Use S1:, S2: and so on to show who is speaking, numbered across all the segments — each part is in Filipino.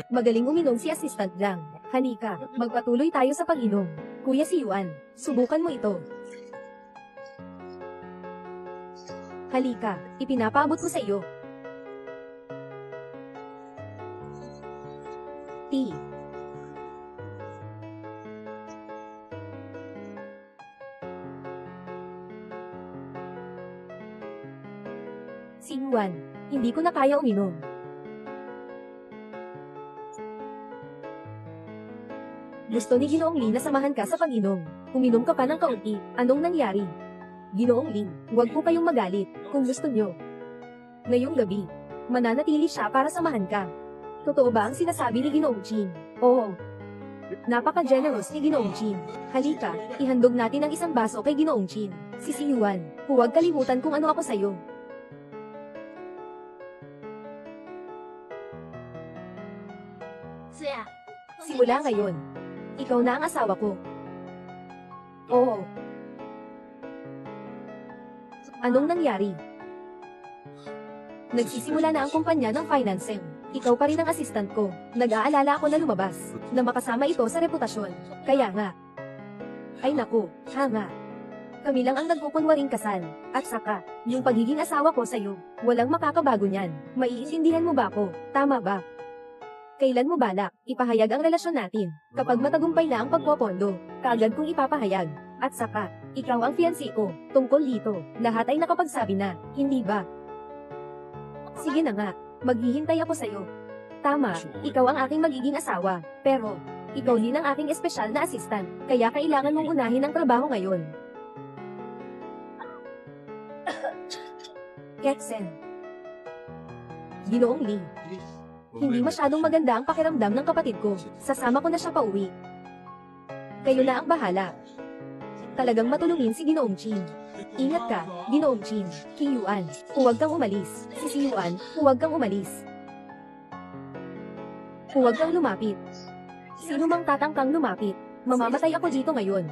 S1: Magaling uminom si Assistant Lang. Halika, magpatuloy tayo sa pag-inom. Kuya si Yuan, subukan mo ito. Halika, ipinapaabot ko sa iyo. Tea. Si Yuan, hindi ko na kaya uminom. Gusto ni Ginoong Lee na samahan ka sa pag-inom. Uminom ka pa ng kaunti. Anong nangyari? Ginoong Lee, huwag po kayong magalit, kung gusto nyo. Ngayong gabi, mananatili siya para samahan ka. Totoo ba ang sinasabi ni Ginoong Chin? Oo. Napaka-generous ni Ginoong Chin. Halika, ihandog natin ang isang baso kay Ginoong Chin. Si Yuan, huwag kalimutan kung ano ako sa'yo. Simula ngayon, ikaw na ang asawa ko. Oo. Anong nangyari? Nagsisimula na ang kumpanya ng financing. Ikaw pa rin ang assistant ko. Nag-aalala ako na lumabas, na makasama ito sa reputasyon. Kaya nga. Ay naku, nga. Kami lang ang nagpupunwaring kasal. At saka, yung pagiging asawa ko sa'yo, walang makakabago niyan. Maiintindihan mo ba ako? Tama ba? Kailan mo balak ipahayag ang relasyon natin? Kapag matagumpay na ang pagpopondo, kaagad kong ipapahayag. At saka, ikaw ang fiancé ko. Tungkol dito, lahat ay nakapagsabi na, hindi ba? Sige na nga, maghihintay ako sa'yo. Tama, ikaw ang aking magiging asawa. Pero, ikaw din ang aking espesyal na assistant, kaya kailangan mong unahin ang trabaho ngayon. Ketsen. Ginoong Lee. Hindi masyadong maganda ang pakiramdam ng kapatid ko. Sasama ko na siya pauwi. Kayo na ang bahala. Talagang matulungin si Ginoong Chin. Ingat ka, Ginoong Chin. Ki Yuan, huwag kang umalis. Si Yuan, huwag kang umalis. Huwag kang lumapit. Sino mang tatangkang lumapit, mamamatay ako dito ngayon.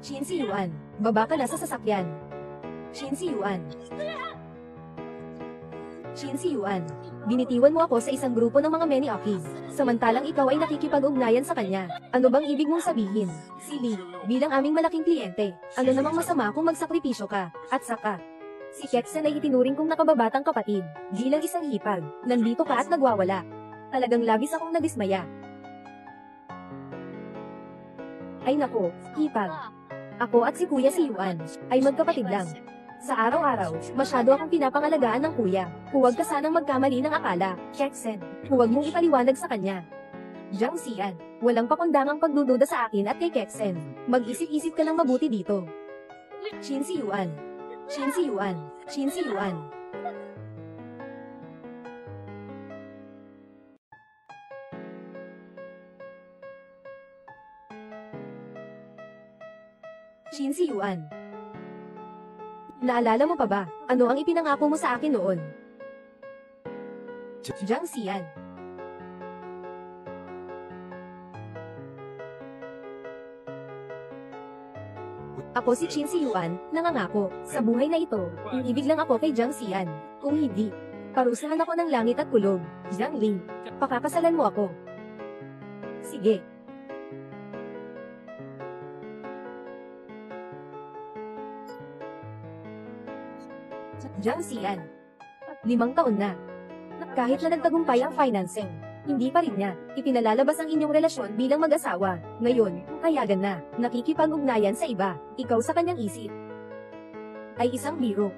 S1: Chin si Yuan, baba ka na sa sasakyan. Chin si Yuan. Chin si Yuan, binitiwan mo ako sa isang grupo ng mga Meniaki. Samantalang ikaw ay nakikipag-ugnayan sa kanya. Ano bang ibig mong sabihin? Si Lee, bilang aming malaking kliyente, ano namang masama kung magsakripisyo ka? At saka, si Ketsen ay itinuring kong nakababatang kapatid. Bilang isang hipag, nandito ka at nagwawala. Talagang labis akong nadismaya. Ay nako, hipag. Ako at si Kuya si Yuan, ay magkapatid lang. Sa araw-araw, masyado akong pinapangalagaan ng kuya. Huwag ka sanang magkamali ng akala, Ketsen. Huwag mong ipaliwanag sa kanya. Jiang Xian, walang pakundangang pagdududa sa akin at kay Ketsen. Mag-isip-isip ka lang mabuti dito. Chin si Yuan. Chin si Yuan. Chin si Yuan. Chin si Yuan. Naalala mo pa ba, ano ang ipinangako mo sa akin noon? Jiang Xian. Ako si Chin si Yuan, nangangako, sa buhay na ito, inibig lang ako kay Jiang Xian. Kung hindi, parusahan ako ng langit at kulog. Jiang Ling, pakakasalan mo ako. Sige. Jiang Xian. 5 taon na. Kahit na nagtagumpay ang financing, hindi pa rin niya ipinalalabas ang inyong relasyon bilang mag-asawa. Ngayon, payagan na, nakikipag-ugnayan sa iba, ikaw sa kanyang isip ay isang biro.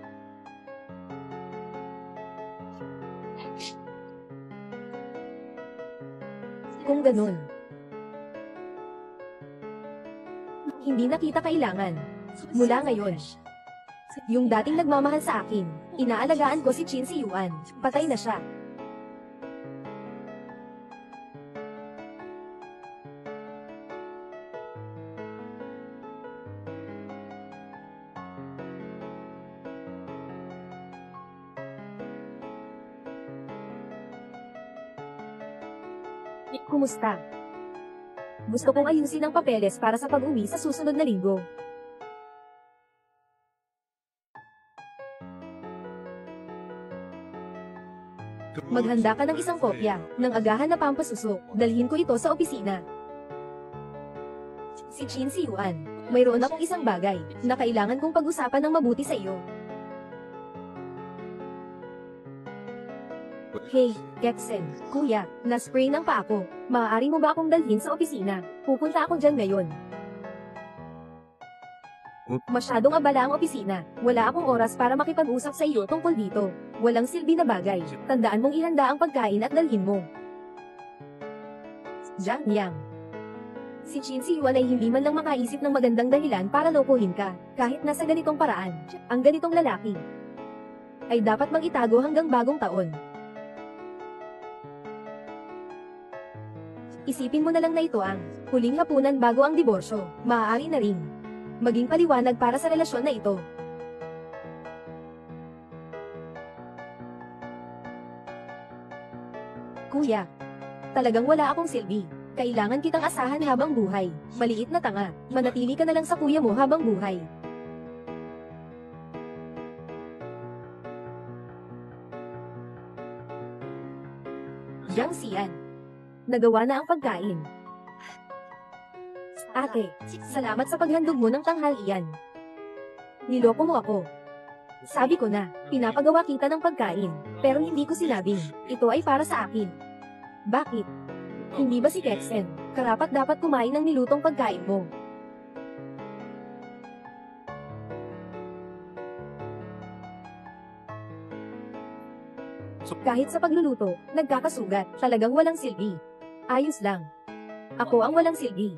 S1: Kung ganun, hindi na kita kailangan. Mula ngayon, yung dating nagmamahal sa akin, inaalagaan ko si Chin si Yuan, patay na siya. Kumusta? Gusto kong ayusin ang papeles para sa pag-uwi sa susunod na linggo. Maghanda ka ng isang kopya ng agahan na pampasuso. Dalhin ko ito sa opisina. Si Chin Si Yuan, mayroon akong isang bagay na kailangan kong pag-usapan ng mabuti sa iyo. Hey, Geksen, kuya, na-sprain ang paa ko. Maaari mo ba akong dalhin sa opisina? Pupunta ako dyan ngayon. Masyadong abala ang opisina. Wala akong oras para makipag-usap sa iyo tungkol dito. Walang silbi na bagay. Tandaan mong ihanda ang pagkain at dalhin mo. Jiang Yang. Si Chin Si Yuan ay hindi man lang makaisip ng magandang dahilan para lokohin ka, kahit nasa ganitong paraan. Ang ganitong lalaki ay dapat mang itago hanggang bagong taon. Isipin mo na lang na ito ang huling hapunan bago ang diborsyo. Maaari na ring maging paliwanag para sa relasyon na ito. Kuya, talagang wala akong silbi. Kailangan kitang asahan habang buhay. Maliit na tanga, manatili ka na lang sa kuya mo habang buhay. Jiang Xian. Nagawa na ang pagkain. Ate, salamat sa paghandog mo ng tanghalian. Niloko mo ako. Sabi ko na, pinapagawa kita ng pagkain, pero hindi ko sinabing, ito ay para sa akin. Bakit? Hindi ba si Geksen, karapat dapat kumain ng nilutong pagkain mo? Kahit sa pagluluto, nagkakasugat, talagang walang silbi. Ayos lang. Ako ang walang silbi.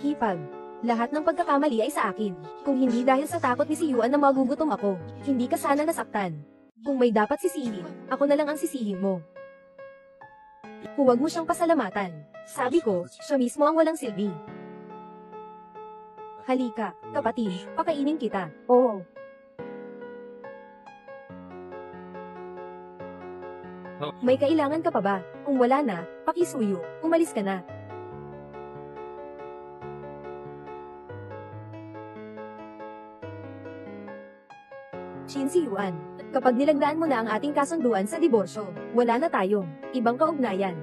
S1: Hipag. Lahat ng pagkakamali ay sa akin. Kung hindi dahil sa takot ni si Yuan na magugutom ako, hindi ka sana nasaktan. Kung may dapat sisihin, ako na lang ang sisihin mo. Huwag mo siyang pasalamatan. Sabi ko, siya mismo ang walang silbi. Halika, kapatid, pakainin kita. Oo. May kailangan ka pa ba? Kung wala na, pakisuyo, umalis ka na. Chin Si Yuan, kapag nilagdaan mo na ang ating kasunduan sa diborsyo, wala na tayong ibang kaugnayan.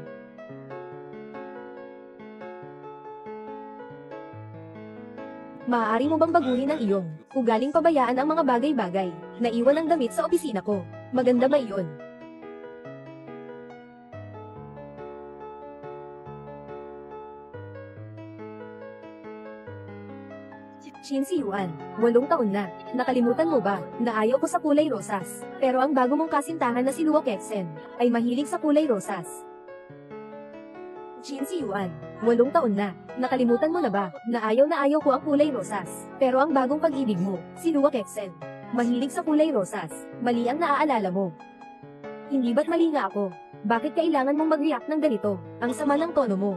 S1: Maaari mo bang baguhin ang iyong ugaling pabayaan ang mga bagay-bagay na iwan ng damit sa opisina ko? Maganda ba iyon? Chin Si Yuan, 8 taon na. Nakalimutan mo ba na ayaw ko sa kulay rosas? Pero ang bago mong kasintahan na si Luo Geksen ay mahilig sa kulay rosas. Chin Si Yuan, 8 taon na. Nakalimutan mo na ba na ayaw ko ang kulay rosas? Pero ang bagong pag-ibig mo, si Luo Geksen, mahilig sa kulay rosas. Mali ang naaalala mo. Hindi ba't mali nga ako? Bakit kailangan mong mag-react ng ganito? Ang sama ng tono mo.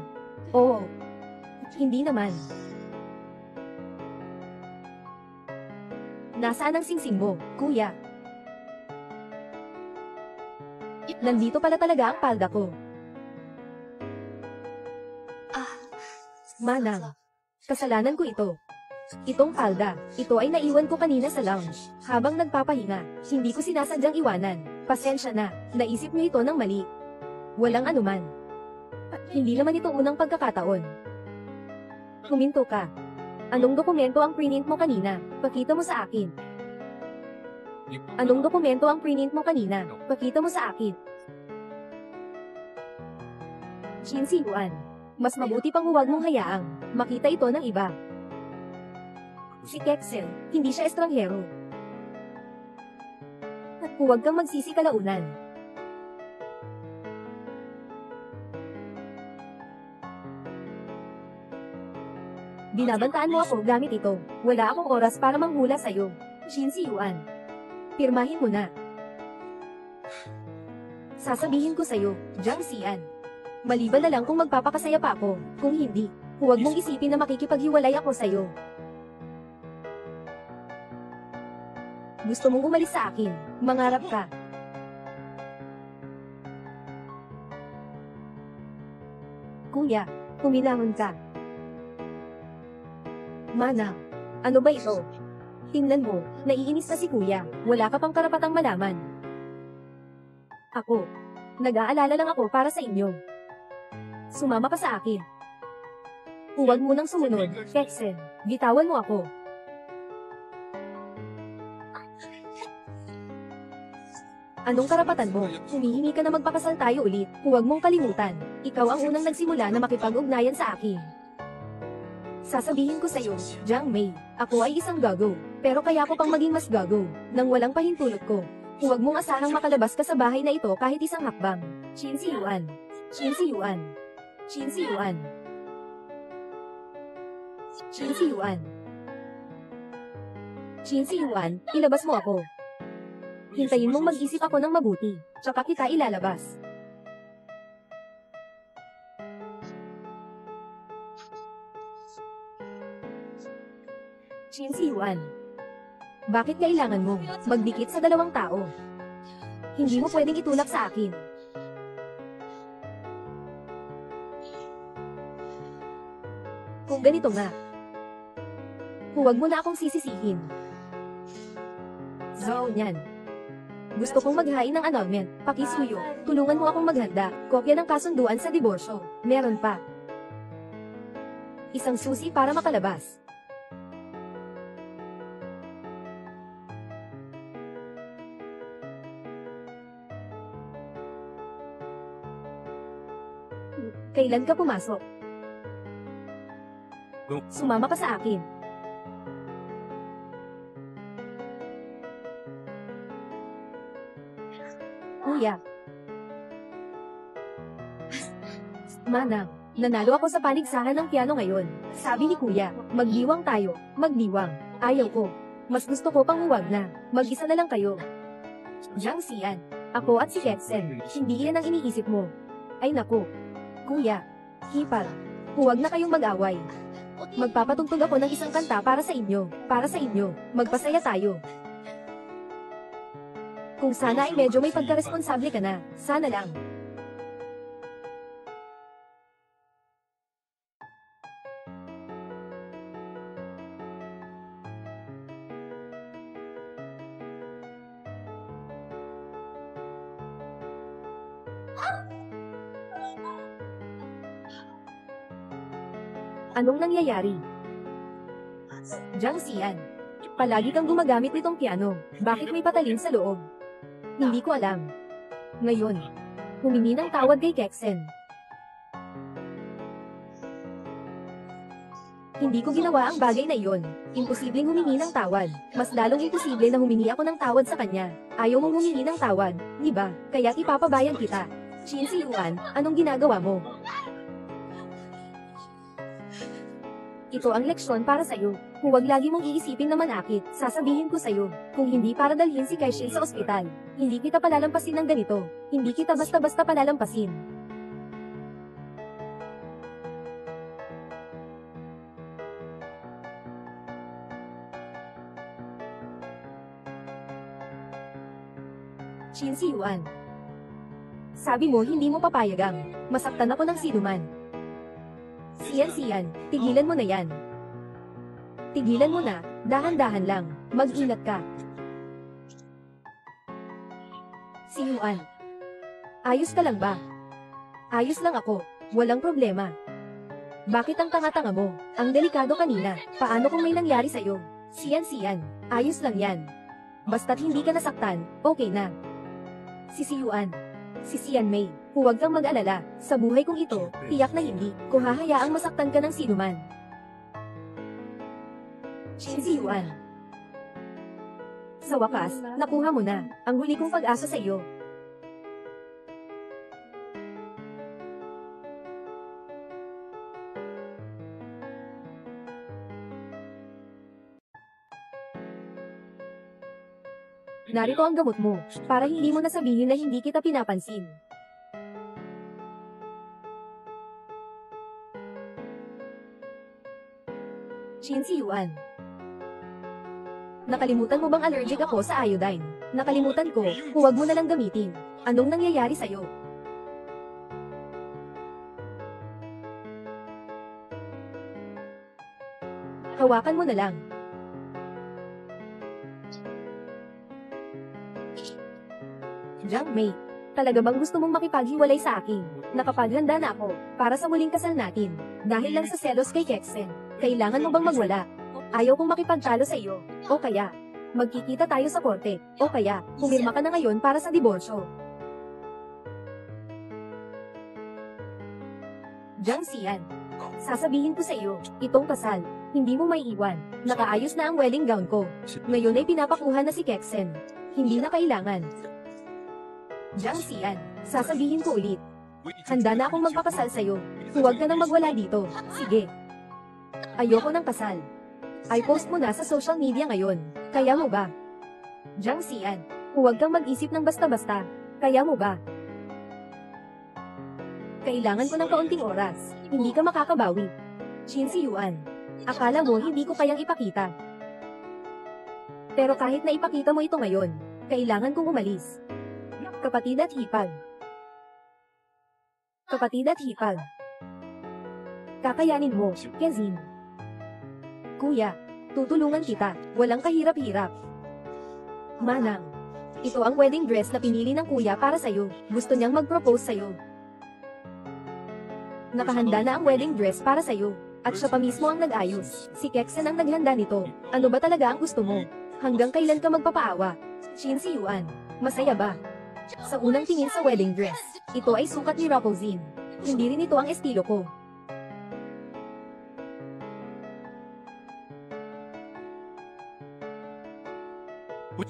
S1: Oo. Hindi naman. Nasaan ang singsing mo, kuya? Nandito pala talaga ang palda ko. Manang, kasalanan ko ito. Itong palda, ito ay naiwan ko kanina sa lounge. Habang nagpapahinga, hindi ko sinasadyang iwanan. Pasensya na, naisip niyo ito ng mali. Walang anuman. Hindi naman ito unang pagkakataon. Huminto ka. Anong dokumento ang prinint mo kanina? Pakita mo sa akin. Anong dokumento ang prinint mo kanina? Pakita mo sa akin. Chin Si Yuan, mas mabuti pang huwag mong hayaang makita ito ng iba. Si Geksen, hindi siya estranghero. At huwag kang magsisi kalaunan. Binabantaan mo ako gamit ito. Wala akong oras para manghula sa'yo. Chin Si Yuan. Pirmahin mo na. Sasabihin ko sa'yo, Jiang Xian. Maliban na lang kung magpapakasaya pa ako. Kung hindi, huwag mong isipin na makikipaghiwalay ako sa'yo. Gusto mong umalis sa akin. Mangarap ka. Kuya, kumilangon ka. Mana, ano ba ito? Tingnan mo, naiinis na si Kuya, wala ka pang karapatang malaman. Ako, nag-aalala lang ako para sa inyo. Sumama ka sa akin. Huwag mo nang sumunod, Kexen, bitawan mo ako. Anong karapatan mo? Humihingi ka na magpakasal tayo ulit. Huwag mong kalimutan. Ikaw ang unang nagsimula na makipag-ugnayan sa akin. Sasabihin ko sa'yo, Jiang Mei, ako ay isang gago. Pero kaya ko pang maging mas gago, nang walang pahintulot ko. Huwag mong asahang makalabas ka sa bahay na ito kahit isang hakbang. Qin Shi Yuan. Qin Shi Yuan. Qin Shi Yuan. Qin Shi Yuan. Qin Shi Yuan, ilabas mo ako. Hintayin mong mag-isip ako ng mabuti, tsaka kita ilalabas. Qin Shi Yuan. Bakit kailangan mo magdikit sa dalawang tao? Hindi mo pwedeng itulak sa akin. Kung ganito nga, huwag mo na akong sisisihin. So, yan. Gusto kong maghain ng annulment, pakisuyo, tulungan mo akong maghanda, kopya ng kasunduan sa diborsyo, meron pa. Isang susi para makalabas. Kailan ka pumasok? Sumama ka sa akin. Kuya. Manang, nanalo ako sa paligsahan ng piano ngayon. Sabi ni Kuya, magdiwang tayo, magdiwang. Ayaw ko. Mas gusto ko pang huwag na. Mag-isa na lang kayo. Jiang Xian, ako at si Kexen, hindi yan ang iniisip mo. Ay naku. Kuya, hipal. Huwag na kayong mag-away. Magpapatugtog ako ng isang kanta para sa inyo. Para sa inyo. Magpasaya tayo. Kung sana ay medyo may pagkaresponsable ka na, sana lang. Anong nangyayari? Jiang Xian, palagi kang gumagamit nitong piano. Bakit may patalin sa loob? Hindi ko alam. Ngayon, humingi ng tawad kay Kexen. Hindi ko ginawa ang bagay na iyon. Imposibleng humingi ng tawad. Mas lalong imposible na humingi ako ng tawad sa kanya. Ayaw mong humingi ng tawad, di ba? Kaya't ipapabayan kita. Qin Shi Yuan, anong ginagawa mo? Ito ang leksyon para sa'yo. Huwag lagi mong iisipin na manakit. Sasabihin ko sa'yo, kung hindi para dalhin si Kaishin sa ospital, hindi kita palalampasin ng ganito. Hindi kita basta-basta palalampasin. Qin Shi Yuan. Sabi mo hindi mo papayagang masaktan ako ng sinuman. Xian, tigilan mo na yan. Tigilan mo na, dahan-dahan lang, mag-ingat ka. Si Yuan. Ayos ka lang ba? Ayos lang ako, walang problema. Bakit ang tanga-tanga mo? Ang delikado kanina, paano kung may nangyari sa'yo? Xian, ayos lang yan. Basta't hindi ka nasaktan, okay na. Si Yuan. Si Xian Mei, huwag kang mag-alala, sa buhay kong ito, tiyak na hindi ko hahayaang masaktan ka ng sinuman. Si Yuan. Sa wakas, nakuha mo na, ang huli kong pag-asa sa iyo. Narito ang gamot mo, para hindi mo nasabihin na hindi kita pinapansin. Qin Shi Yuan. Nakalimutan mo bang allergic ako sa iodine? Nakalimutan ko, huwag mo na lang gamitin. Anong nangyayari sa'yo? Hawakan mo na lang. Jiang Mei, talaga bang gusto mong makipaghiwalay sa akin? Nakapaghanda na ako, para sa muling kasal natin. Dahil lang sa selos kay Kexen, kailangan mo bang magwala? Ayaw kong makipagtalo sa iyo, o kaya, magkikita tayo sa korte, o kaya, pumirma ka na ngayon para sa diborsyo. Jiang Xian, sasabihin ko sa iyo, itong kasal, hindi mo may iwan. Nakaayos na ang wedding gown ko. Ngayon ay pinapakuha na si Kexen. Hindi na kailangan. Jiang Xian, sasabihin ko ulit. Handa na akong magpakasal sa'yo. Huwag ka nang magwala dito. Sige. Ayoko ng kasal. Ay post mo na sa social media ngayon. Kaya mo ba? Jiang Xian, huwag kang mag-isip ng basta-basta. Kaya mo ba? Kailangan ko ng kaunting oras. Hindi ka makakabawi. Qin Si Yuan, akala mo hindi ko kayang ipakita. Pero kahit na ipakita mo ito ngayon, kailangan kong umalis. Kapatid at hipag. Kapatid at hipag. Kakayanin mo, Kezin. Kuya, tutulungan kita, walang kahirap-hirap. Manang, ito ang wedding dress na pinili ng kuya para sa'yo. Gusto niyang mag-propose sa'yo. Nakahanda na ang wedding dress para sa'yo. At siya pa mismo ang nag-ayos. Si Kexen ang naghanda nito. Ano ba talaga ang gusto mo? Hanggang kailan ka magpapaawa? Qin Si Yuan, masaya ba? Sa unang tingin sa wedding dress, ito ay sukat ni Raposin. Hindi rin ito ang estilo ko.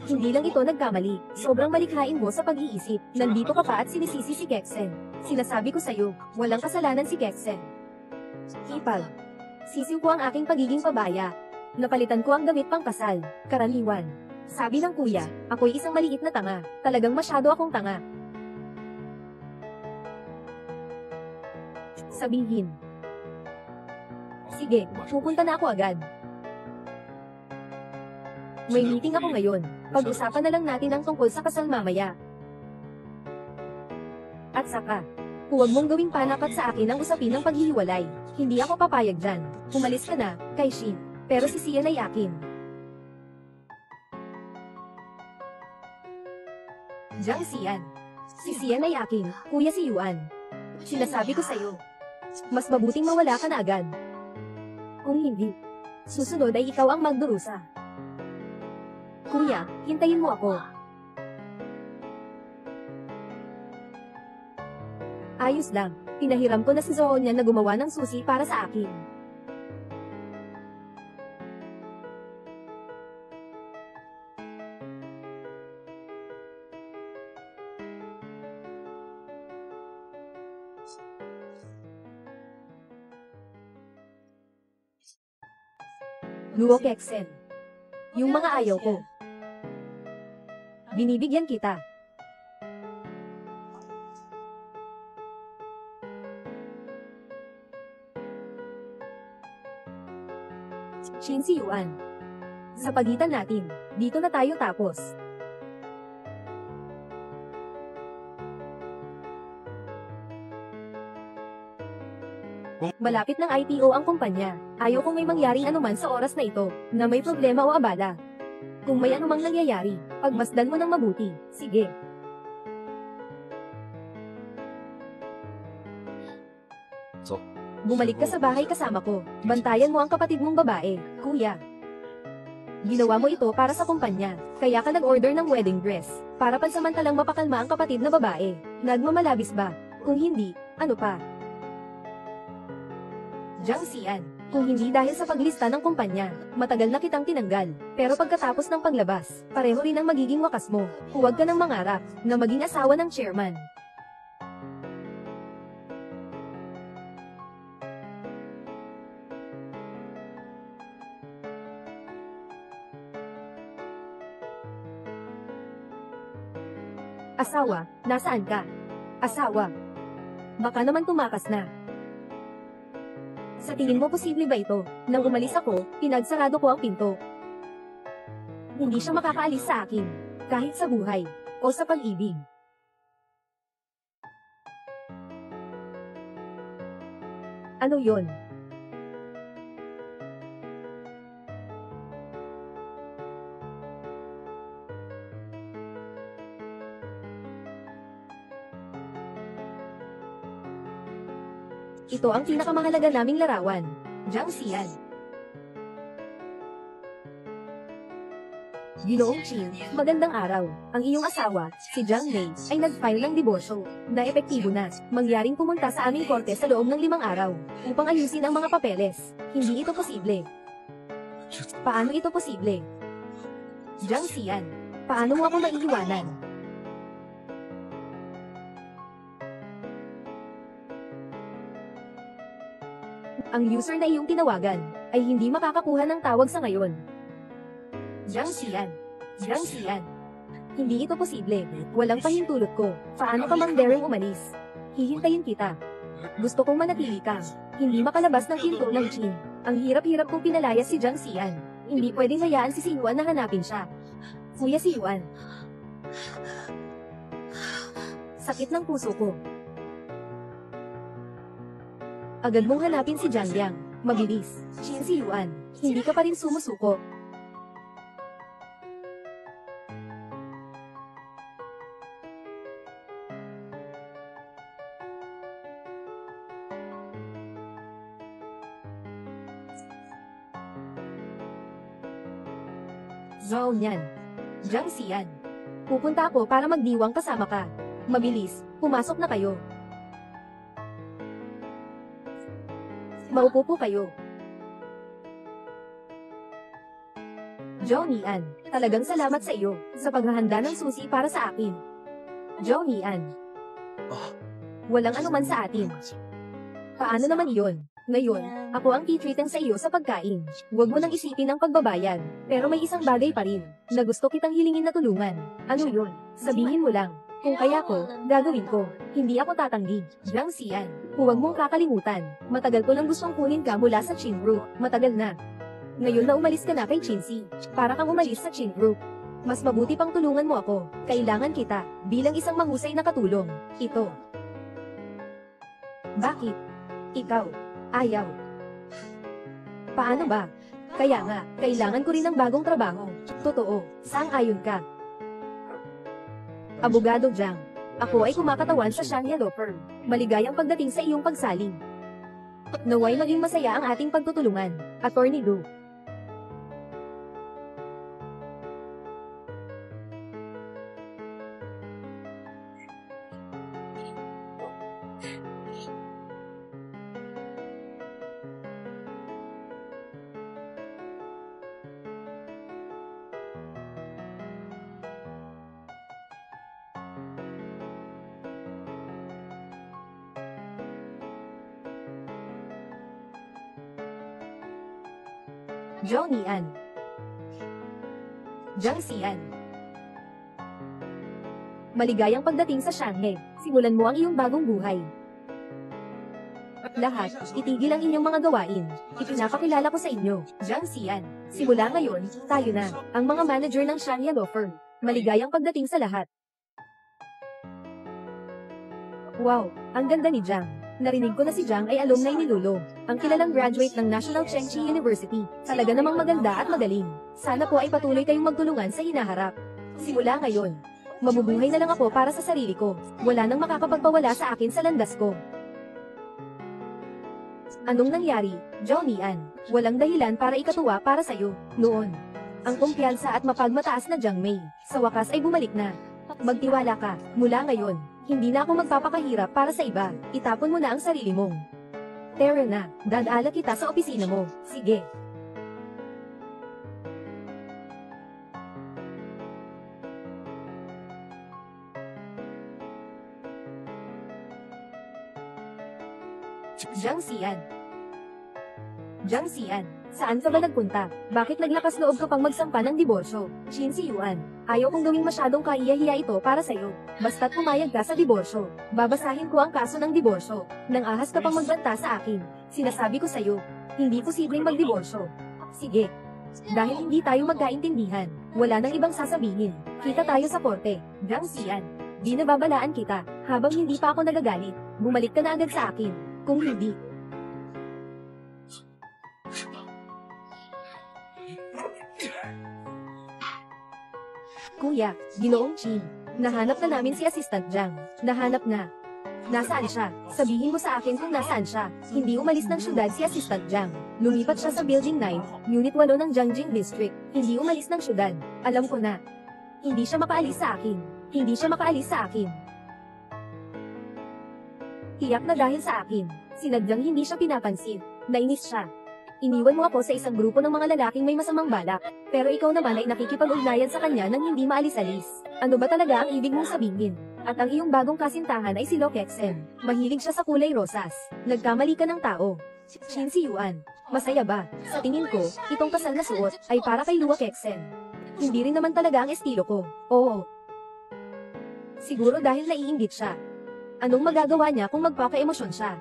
S1: Hindi lang ito nagkamali. Sobrang malikhain mo sa pag-iisip. Nandito ka pa at sinisisi si Kexen. Sinasabi ko sa'yo, walang kasalanan si Kexen. Hipag. Sisiw ko ang aking pagiging pabaya. Napalitan ko ang damit pang kasal. Karaniwan. Sabi ng kuya, ako'y isang maliit na tanga. Talagang masyado akong tanga. Sabihin. Sige, pupunta na ako agad. May meeting ako ngayon. Pag-usapan na lang natin ang tungkol sa kasal mamaya. At saka, huwag mong gawing panakat sa akin ang usapin ng paghihiwalay. Hindi ako papayag dyan. Umalis ka na, kay Shin. Pero si Xian ay akin. Jiang Xian. Si Xian ay akin, Kuya Si Yuan. Sinasabi ko sa'yo. Mas mabuting mawala ka na agad. Kung hindi, susunod ay ikaw ang magdurusa. Kuya, hintayin mo ako. Ayos lang, pinahiram ko na si Zohonya na gumawa ng susi para sa akin. Luo Kexen. Yung mga ayaw ko. Binibigyan kita. Qin Si Yuan. Sa pagitan natin, dito na tayo tapos. Malapit ng IPO ang kumpanya. Ayaw kong may mangyaring anuman sa oras na ito, na may problema o abala. Kung may anumang nangyayari, pagmasdan mo ng mabuti. Sige.
S2: So,
S1: Bumalik ka sa bahay kasama ko. Bantayan mo ang kapatid mong babae, kuya. Ginawa mo ito para sa kumpanya, kaya ka nag-order ng wedding dress, para pansamantalang mapakalma ang kapatid na babae. Nagmamalabis ba? Kung hindi, ano pa? Jiang Xian, kung hindi dahil sa paglista ng kumpanya, matagal na kitang tinanggal. Pero pagkatapos ng paglabas, pareho rin ang magiging wakas mo. Huwag ka nang mangarap na maging asawa ng chairman. Asawa, nasaan ka? Asawa. Baka naman tumakas na. Sa tingin mo posible ba ito? Nang umalis ako, pinagsarado ko ang pinto. Hindi siya makakaalis sa akin, kahit sa buhay, o sa pag-ibig. Ano yon? Ito ang pinakamahalaga naming larawan. Jiang Xian. Ginoong Qin, magandang araw. Ang iyong asawa, si Jiang Mei, ay nag-file ng diborsyo, na epektibo na. Mangyaring pumunta sa aming korte sa loob ng 5 araw, upang ayusin ang mga papeles. Hindi ito posible. Paano ito posible? Jiang Xian, paano mo ako maiiwanan? Ang user na iyong tinawagan, ay hindi makakakuha ng tawag sa ngayon. Jiang Xian. Jiang Xian. Hindi ito posible. Walang pahintulot ko. Paano ka mang daring umalis? Hihintayin kita. Gusto kong manatili ka. Hindi makalabas ng pinto ng Qin. Ang hirap-hirap kong pinalayas si Jiang Xian. Hindi pwedeng hayaan si Xiyuan na hanapin siya. Kuya Xiyuan. Sakit ng puso ko. Agad mong hanapin si Jiang Liang. Mabilis. Qin Xiyuan. Hindi ka pa rin sumusuko. Zhao Nian. Jiang Xian. Pupunta ako para magdiwang kasama ka. Mabilis, pumasok na kayo. Maupo po kayo. Zhao Nian, talagang salamat sa iyo, sa paghahanda ng susi para sa akin. Zhao Nian. Walang anuman sa atin. Paano naman iyon? Ngayon, ako ang titreatan sa iyo sa pagkain. Huwag mo nang isipin ang pagbabayad. Pero may isang bagay pa rin, na gusto kitang hilingin na tulungan. Ano yun? Sabihin mo lang. Kung kaya ko, gagawin ko. Hindi ako tatanggi. Jiang Xian, huwag mong kakalimutan. Matagal ko nang gustong kunin ka mula sa Qin Group. Matagal na. Ngayon na umalis ka na kay Qincy, para kang umalis sa Qin Group. Mas mabuti pang tulungan mo ako. Kailangan kita, bilang isang mahusay na katulong. Ito. Bakit? Ikaw. Ayaw. Paano ba? Kaya nga, kailangan ko rin ng bagong trabaho. Totoo, sang-ayon ka. Abogado Jiang. Ako ay kumakatawan sa Shania Law Firm. Maligayang pagdating sa iyong pagsaling. Naway maging masaya ang ating pagtutulungan. Attorney Lu. Zhao Nian. Jiang Xian. Maligayang pagdating sa Shanghai. Simulan mo ang iyong bagong buhay. Lahat, itigil ang inyong mga gawain. Ipinapakilala ko sa inyo, Jiang Xian. Simula ngayon, tayo na, ang mga manager ng Shania Law Firm. Maligayang pagdating sa lahat. Wow, ang ganda ni Jiang. Narinig ko na si Jiang ay alumni ni Lulo, ang kilalang graduate ng National Cheng Chi University. Talaga namang maganda at magaling. Sana po ay patuloy kayong magtulungan sa hinaharap. Simula ngayon, mabubuhay na lang ako para sa sarili ko. Wala nang makakapagpawala sa akin sa landas ko. Anong nangyari, Zhao Nian? Walang dahilan para ikatuwa para sa'yo, noon. Ang kumpiyansa at mapagmataas na Jiang Mei, sa wakas ay bumalik na. Magtiwala ka, mula ngayon. Hindi na ako magpapakahirap para sa iba. Itapon mo na ang sarili mong. Tara na, dadala kita sa opisina mo. Sige. Jiang Xian. Jiang Xian, saan ka ba nagpunta? Bakit naglakas loob ka pang magsampa ng diborsyo? Qin Xiyuan, ayaw kong gawing masyadong kaiya-hiya ito para sa'yo. Basta't pumayag ka sa diborsyo, babasahin ko ang kaso ng diborsyo. Nang ahas ka pang magbanta sa akin, sinasabi ko sa'yo, hindi posibleng magdiborsyo. Sige. Dahil hindi tayo magkaintindihan, wala nang ibang sasabihin. Kita tayo sa korte, Jiang Xian. Di nababalaan kita, habang hindi pa ako nagagalit. Bumalik ka na agad sa akin. Kung hindi, Kuya, Ginoong Qin, nahanap na namin si Assistant Jiang. Nahanap na. Nasaan siya? Sabihin mo sa akin kung nasaan siya. Hindi umalis ng syudad si Assistant Jiang. Lumipat siya sa Building 9, Unit 8 ng Jiangjing District. Hindi umalis ng syudad. Alam ko na. Hindi siya makaalis sa akin. Hindi siya makaalis sa akin. Tiyak na dahil sa akin. Sinadyang hindi siya pinapansin. Nainis siya. Iniwan mo ako sa isang grupo ng mga lalaking may masamang balak. Pero ikaw naman ay nakikipag-ugnayan sa kanya nang hindi maalis-alis. Ano ba talaga ang ibig mong sabihin? At ang iyong bagong kasintahan ay si Lo Kexen. Mahilig siya sa kulay rosas. Nagkamali ka ng tao. Shin Si Yuan. Masaya ba? Sa tingin ko, itong kasal na suot ay para kay Luo Kexen. Hindi rin naman talaga ang estilo ko. Oo. Siguro dahil naiinggit siya. Anong magagawa niya kung magpaka-emosyon siya?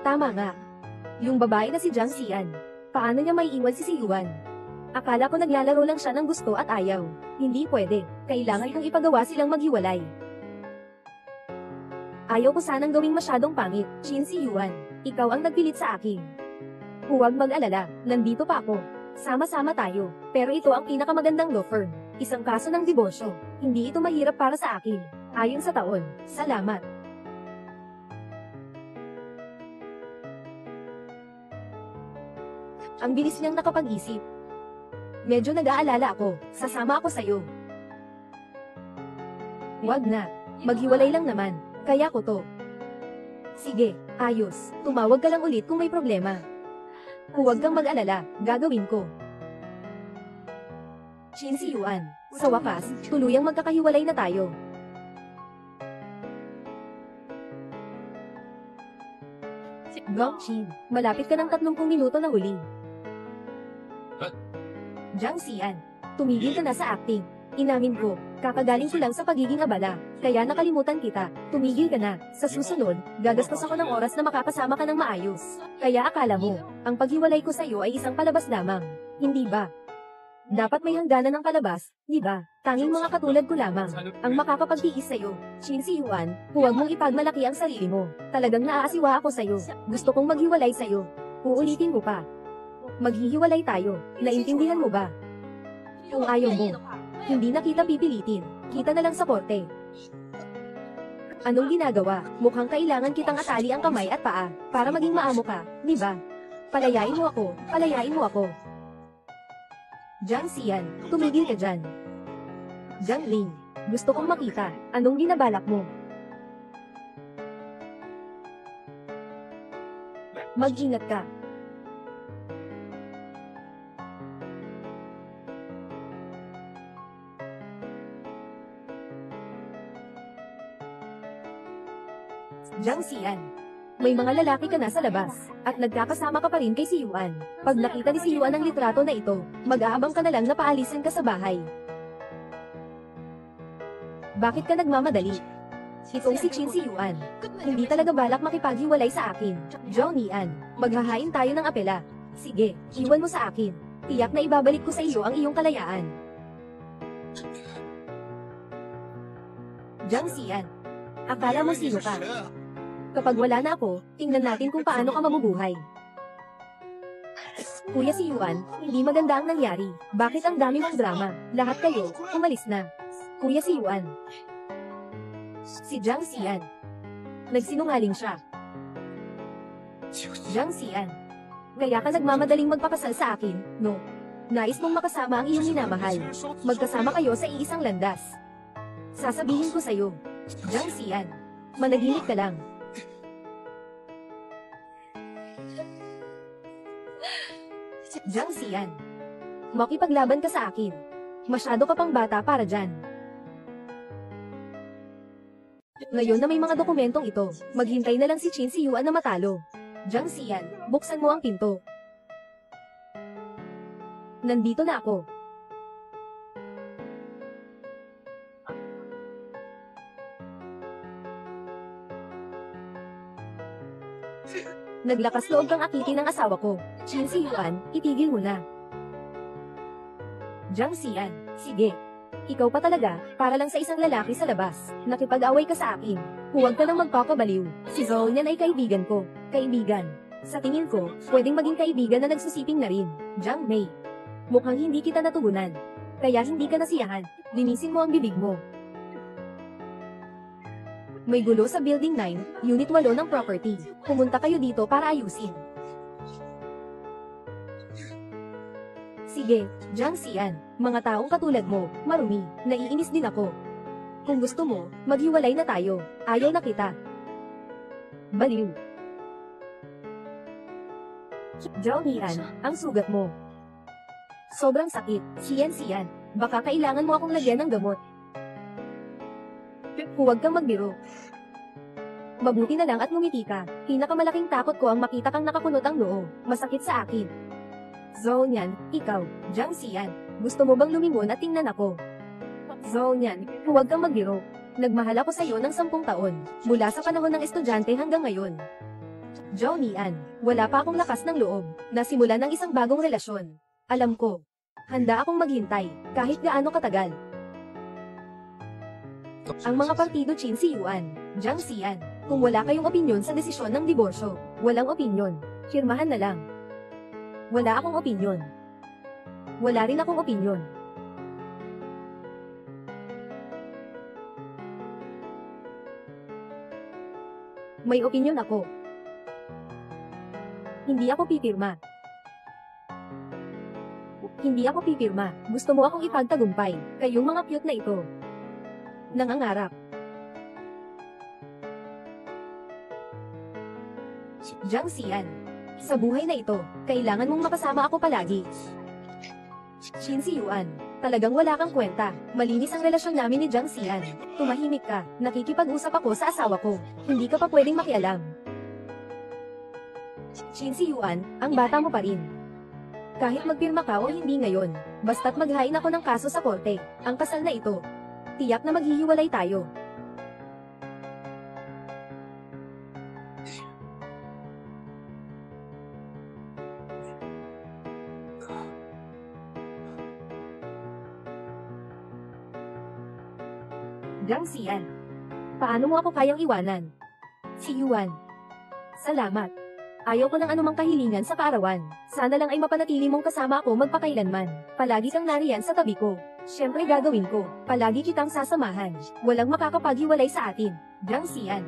S1: Tama nga. Yung babae na si Jiang Xian. Paano niya maiiwan si Yuan? Akala ko naglalaro lang siya ng gusto at ayaw. Hindi pwede. Kailangan kong ipagawa silang maghiwalay. Ayaw ko sanang gawing masyadong pangit, Shin Si Yuan. Ikaw ang nagpilit sa akin. Huwag mag-alala, nandito pa ako. Sama-sama tayo. Pero ito ang pinakamagandang law firm. Isang kaso ng diborsyo. Hindi ito mahirap para sa akin. Ayon sa taon. Salamat. Ang bilis niyang nakapag-isip. Medyo nag-aalala ako. Sasama ako sa'yo. Wag na. Maghiwalay lang naman. Kaya ko to. Sige, ayos. Tumawag ka lang ulit kung may problema. Huwag kang mag-alala. Gagawin ko. Shin Si Yuan. Sa wakas, tuluyang magkakahiwalay na tayo. Gong Shin, malapit ka ng 30 minuto na huli. Jiang Xian, tumigil ka na sa acting. Inamin ko, kakagaling ko lang sa pagiging abala, kaya nakalimutan kita. Tumigil ka na. Sa susunod, gagastos ako ng oras na makakasama ka ng maayos. Kaya akala mo, ang paghiwalay ko sa'yo ay isang palabas lamang. Hindi ba? Dapat may hangganan ng palabas, di ba? Tanging mga katulad ko lamang ang makakapagtiis sa'yo. Shin Si Yuan, huwag mong ipagmalaki ang sarili mo. Talagang naaasiwa ako sa'yo. Gusto kong maghiwalay sa'yo. Uulitin mo pa. Maghihiwalay tayo. Naintindihan mo ba? Kung ayaw mo, hindi na kita pipilitin. Kita na lang sa korte. Anong ginagawa? Mukhang kailangan kitang atali ang kamay at paa para maging maamo ka, di ba? Palayain mo ako. Palayain mo ako. Jiang Xian, tumigil ka dyan. Jiang Ling, gusto kong makita. Anong ginabalak mo? Mag-ingat ka. Jiang Xian, may mga lalaki ka na sa labas, at nagkakasama ka pa rin kay Si Yuan. Pag nakita ni Si Yuan ang litrato na ito, mag-aabang ka na lang na paalisin ka sa bahay. Bakit ka nagmamadali? Itong si Shin Si Yuan, hindi talaga balak makipaghiwalay sa akin. Zhou Nian, maghahain tayo ng apela. Sige, iwan mo sa akin. Tiyak na ibabalik ko sa iyo ang iyong kalayaan. Jiang Xian, akala mo sino ka? Kapag wala na ako, tingnan natin kung paano ka mabubuhay. Kuya Si Yuan, hindi maganda ang nangyari. Bakit ang dami mong drama? Lahat kayo, umalis na. Kuya Si Yuan. Si Jiang Xian. Nagsinungaling siya. Jiang Xian. Kaya ka nagmamadaling magpakasal sa akin, no? Nais mong makasama ang iyong minamahal. Magkasama kayo sa iisang landas. Sasabihin ko sa'yo, Jiang Xian, managinip ka lang. Jiang Xian, makipaglaban ka sa akin. Masyado ka pang bata para dyan. Ngayon na may mga dokumentong ito, maghintay na lang si Shin Si Yuan na matalo. Jiang Xian, buksan mo ang pinto. Nandito na ako. Naglakas loob kang akitin ng asawa ko. Shin Si Yuan, itigil mo na. Jiang Xian, sige. Ikaw pa talaga, para lang sa isang lalaki sa labas. Nakipag-away ka sa akin. Huwag ka nang magpapabaliw. Si Zhou Nian ay kaibigan ko. Kaibigan. Sa tingin ko, pwedeng maging kaibigan na nagsusiping na rin. Jiang Mei. Mukhang hindi kita natugunan. Kaya hindi ka nasiyahan. Linisin mo ang bibig mo. May gulo sa Building 9, Unit 8 ng property. Pumunta kayo dito para ayusin. Sige, Jiang Xian. Mga taong katulad mo, marumi, naiinis din ako. Kung gusto mo, maghiwalay na tayo. Ayaw na kita. Baliw. Jiao Mian, ang sugat mo. Sobrang sakit, Xian. Baka kailangan mo akong lagyan ng gamot. Huwag kang magbiro. Mabuti na lang at ngumiti ka. Pinakamalaking takot ko ang makita kang nakakunot ang noo. Masakit sa akin. Zhou Nian, ikaw, Jiang Xian. Gusto mo bang lumingon at tingnan ako? Zhou Nian, huwag kang magbiro. Nagmahal ako sa iyo ng 10 taon. Mula sa panahon ng estudyante hanggang ngayon. Zhou Nian, wala pa akong lakas ng loob. Nasimulan ng isang bagong relasyon. Alam ko. Handa akong maghintay, kahit gaano katagal. Ang mga partido Qin Si Yuan, Jiang Xian, kung wala kayong opinyon sa desisyon ng diborsyo, walang opinyon, firmahan na lang. Wala akong opinyon. Wala rin akong opinyon. May opinyon ako. Hindi ako pipirma. Hindi ako pipirma. Gusto mo akong ipagtagumpay, kayong mga cute na ito. Nangangarap. Jiang Xian. Sa buhay na ito, kailangan mong makasama ako palagi. Qin Si Yuan. Talagang wala kang kwenta. Malinis ang relasyon namin ni Jiang Xian. Tumahimik ka. Nakikipag-usap ako sa asawa ko. Hindi ka pa pwedeng makialam. Qin Si Yuan, ang bata mo pa rin. Kahit magpirma ka o hindi ngayon, basta't maghain ako ng kaso sa korte, ang kasal na ito. Tiyak na maghihiwalay tayo. Jiang Xian. Paano mo ako kayang iwanan? Si Yuan. Salamat. Ayaw ko ng anumang kahilingan sa kaarawan. Sana lang ay mapanatili mong kasama ako magpakailanman. Palagi kang nariyan sa tabi ko. Siyempre gagawin ko. Palagi kitang sasamahan. Walang makakapaghiwalay sa atin. Jiang Xian.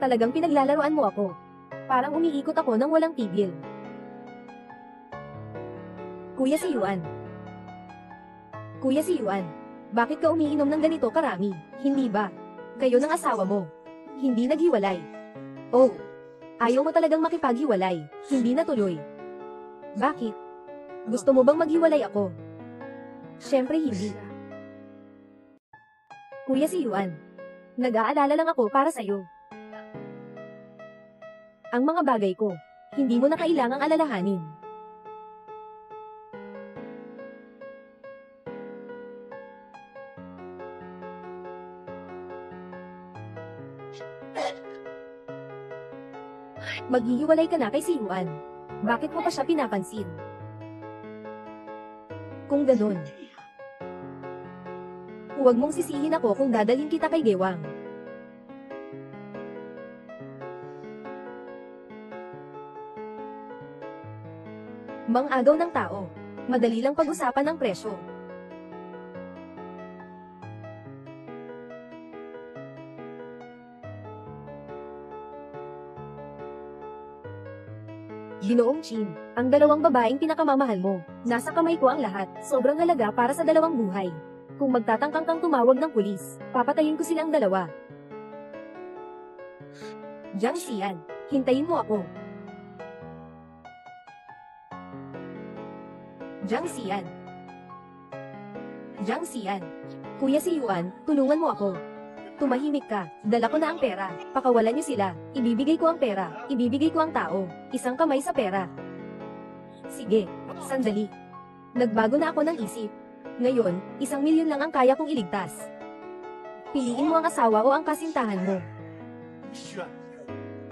S1: Talagang pinaglalaroan mo ako. Parang umiikot ako ng walang tigil. Kuya Si Yuan. Kuya Si Yuan. Bakit ka umiinom ng ganito karami? Hindi ba? Kayo ng asawa mo. Hindi naghiwalay. Oh. Ayaw mo talagang makipaghiwalay. Hindi natuloy. Bakit? Gusto mo bang maghiwalay ako? Siyempre hindi. Kuya Si Yuan. Nag-aalala lang ako para sa'yo. Ang mga bagay ko, hindi mo na kailangang alalahanin. Maghihiwalay ka na kay Si Yuan. Bakit mo pa siya pinapansin? Kung ganun, huwag mong sisihin ako kung dadalhin kita kay Gewang. Mang-agaw ng tao. Madali lang pag-usapan ng presyo. Ginoong Qin, ang dalawang babaeng pinakamamahal mo. Nasa kamay ko ang lahat. Sobrang halaga para sa dalawang buhay. Kung magtatangkang kang tumawag ng pulis, papatayin ko silang dalawa. Jiang Xian, hintayin mo ako. Jiang Xian. Jiang Xian. Kuya Si Yuan, tulungan mo ako. Tumahimik ka, dala ko na ang pera, pakawalan niyo sila, ibibigay ko ang pera, ibibigay ko ang tao, isang kamay sa pera. Sige, sandali. Nagbago na ako ng isip. Ngayon, 1,000,000 lang ang kaya kong iligtas. Piliin mo ang asawa o ang kasintahan mo.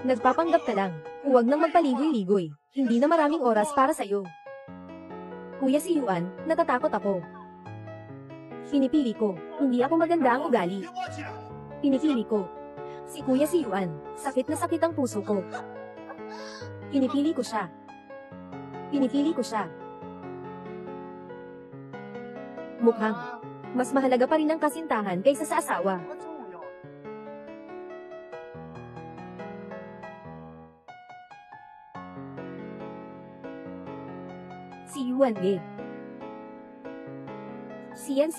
S1: Nagpapanggap ka lang, huwag nang magpaligoy-ligoy, hindi na maraming oras para sa'yo. Kuya Si Yuan, natatakot ako. Pinipili ko, hindi ako maganda ang ugali. Pinipili ko. Si Kuya Si Yuan, sakit na sakit ang puso ko. Pinipili ko siya. Pinipili ko siya. Mukhang, mas mahalaga pa rin ang kasintahan kaysa sa asawa. Si Yuan Ye. Siyan.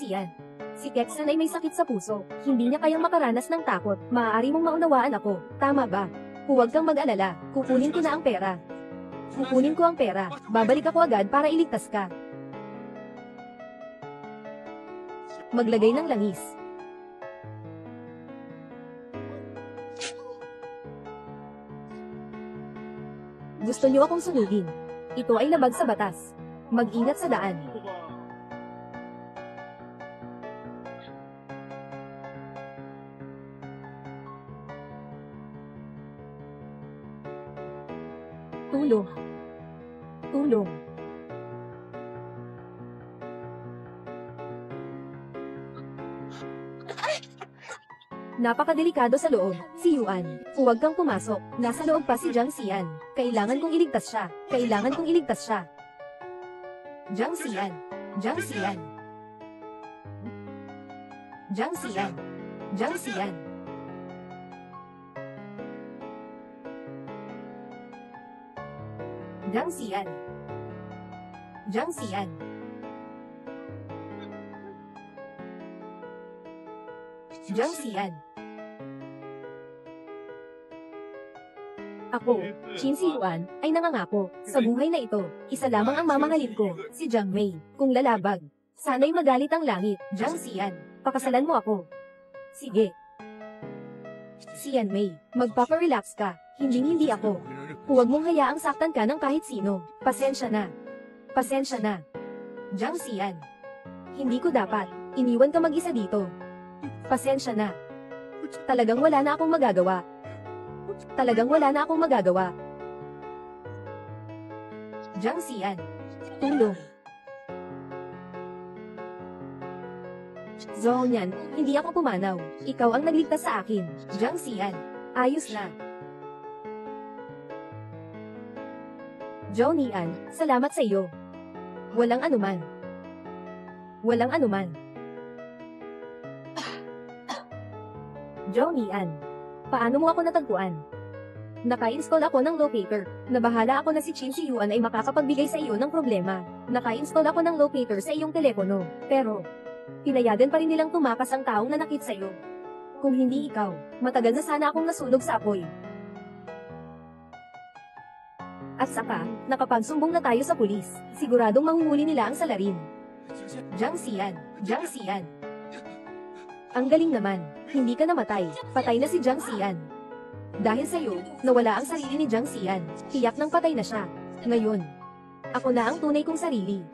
S1: Si Kexan ay may sakit sa puso. Hindi niya kayang makaranas ng takot. Maaari mong maunawaan ako. Tama ba? Huwag kang mag-alala. Kukunin ko na ang pera. Kukunin ko ang pera. Babalik ako agad para iligtas ka. Maglagay ng langis. Gusto niyo akong sunugin. Ito ay labag sa batas. Mag-ingat sa daan. Tulong. Tulong. Napakadelikado sa loob, si Yuan. Huwag kang pumasok. Nasa loob pa si Jiang Xian. Kailangan kong iligtas siya. Kailangan kong iligtas siya. Jiang Xian. Jiang Xian. Jiang Xian. Jiang Xian. Jiang Xian. Jiang Xian. Jiang Xian. Ako, Qin Si Yuan, ay nangangako, sa buhay na ito, isa lamang ang mamahalin ko, si Jiang Mei, kung lalabag. Sana'y magalit ang langit, Jiang Xian, pakasalan mo ako. Sige. Xian Mei, magpapa-relax ka, hindi ako. Huwag mong hayaang saktan ka ng kahit sino, pasensya na. Pasensya na. Jiang Xian. Hindi ko dapat, iniwan ka mag-isa dito. Pasensya na. Talagang wala na akong magagawa. Talagang wala na akong magagawa. Jiang Xian. Tulong. Zhou Nian, hindi ako pumanaw. Ikaw ang nagligtas sa akin. Jiang Xian. Ayos na. Zhou Nian, salamat sa iyo. Walang anuman. Walang anuman. Zhou Nian. Paano mo ako natagpuan? Naka-install ako ng locator. Nabahala ako na si Qin Si Yuan ay makakapagbigay sa iyo ng problema. Naka-install ako ng locator sa iyong telepono. Pero, pinayagan pa rin nilang tumakas ang taong nanakit sa iyo. Kung hindi ikaw, matagal na sana akong nasunog sa apoy. At saka, nakapagsumbong na tayo sa pulis. Siguradong mahuhuli nila ang salarin. Jiang Xian. Jiang Xian. Ang galing naman, hindi ka namatay, patay na si Jiang Xian. Dahil sa'yo, nawala ang sarili ni Jiang Xian, tiyak ng patay na siya. Ngayon, ako na ang tunay kong sarili.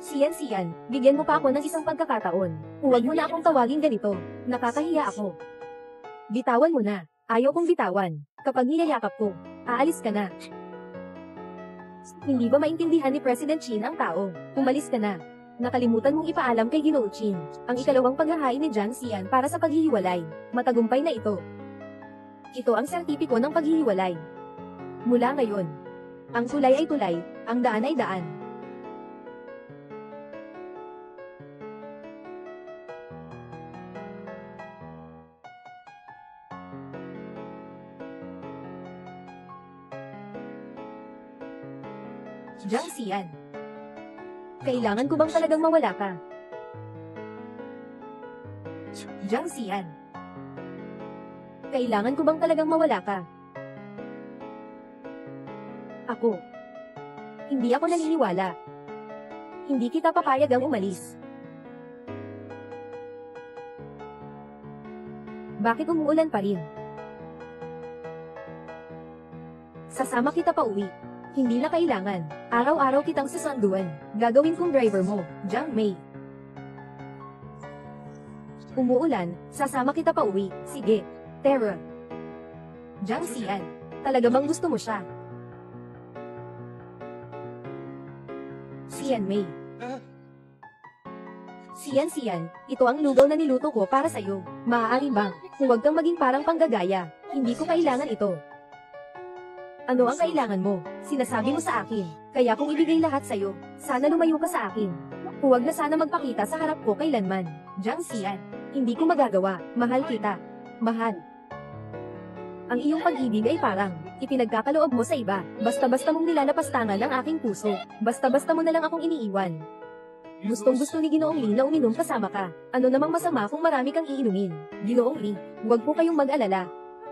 S1: Xian, bigyan mo pa ako ng isang pagkakataon. Huwag mo na akong tawagin ganito, nakakahiya ako. Bitawan mo na, ayaw kong bitawan. Kapag niyayakap ko, aalis ka na. Hindi ba maintindihan ni President Qin ang tao? Umalis ka na. Nakalimutan mong ipaalam kay Ginoo Qin, ang ikalawang paghahain ni Jiang Xian para sa paghihiwalay. Matagumpay na ito. Ito ang sertipiko ng paghihiwalay. Mula ngayon, ang tulay ay tulay, ang daan ay daan. Jiang Xian. Kailangan ko bang talagang mawala ka? Jiang Xian. Kailangan ko bang talagang mawala ka? Ako. Hindi ako naniniwala. Hindi kita papayagang umalis. Bakit umuulan pa rin? Sasama kita pa uwi. Hindi na kailangan. Araw-araw kitang susunduan. Gagawin kong driver mo, Jiang Mei. Umuulan, sasama kita pa uwi. Sige. Terra. Jiang Xian. Talaga bang gusto mo siya? Xian Mei. Xian, ito ang lugaw na niluto ko para sa'yo. Maaari bang, huwag kang maging parang panggagaya. Hindi ko kailangan ito. Ano ang kailangan mo? Sinasabi mo sa akin. Kaya kung ibigay lahat sa'yo, sana lumayo ka sa akin. Huwag na sana magpakita sa harap ko kailanman. Jiang Xian, hindi ko magagawa. Mahal kita. Mahal. Ang iyong pag-ibig ay parang Ipinagkakaloob mo sa iba, basta-basta mong nilalapastangan ang aking puso, basta-basta mo na lang akong iniiwan. Gustong-gusto ni Ginoong Lee na uminom kasama ka. Ano namang masama kung marami kang iinumin? Ginoong Lee, huwag po kayong mag-alala.